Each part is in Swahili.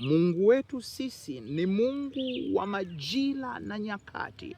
Mungu wetu sisi ni Mungu wa majira na nyakati.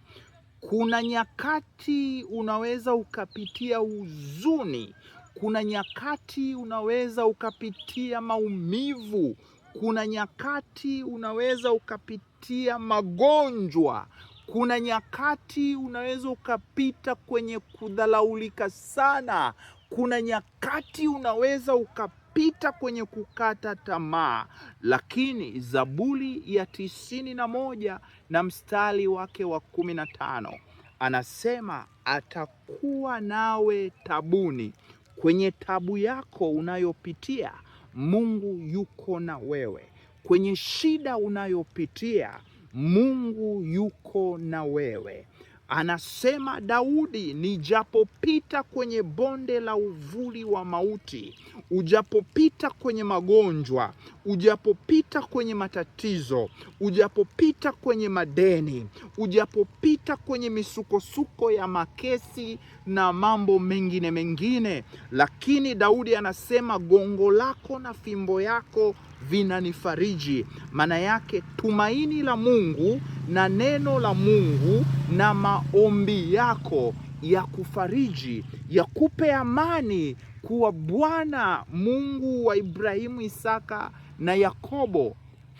Kuna nyakati unaweza ukapitia huzuni, kuna nyakati unaweza ukapitia maumivu, kuna nyakati unaweza ukapitia magonjwa, kuna nyakati unaweza ukapita kwenye kudhalaulika sana, kuna nyakati unaweza ukapita kwenye kukata tamaa. Lakini Zaburi ya 91 na mstari wake wa 15 anasema atakuwa nawe tabuni. Kwenye tabu yako unayopitia, Mungu yuko na wewe. Kwenye shida unayopitia, Mungu yuko na wewe. Anasema Daudi, nijapopita kwenye bonde la uvuli wa mauti, ujapopita kwenye magonjwa, ujapopita kwenye matatizo, ujapopita kwenye madeni, ujapopita kwenye misukosuko ya makesi na mambo mengine, lakini Daudi anasema gongo lako na fimbo yako vinanifariji. Maana yake tumaini la Mungu na neno la Mungu na maombi yako ya kufariji, ya kupe amani kuwa Bwana Mungu wa Ibrahimu, Isaka na Yakobo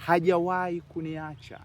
hajawahi kuniacha.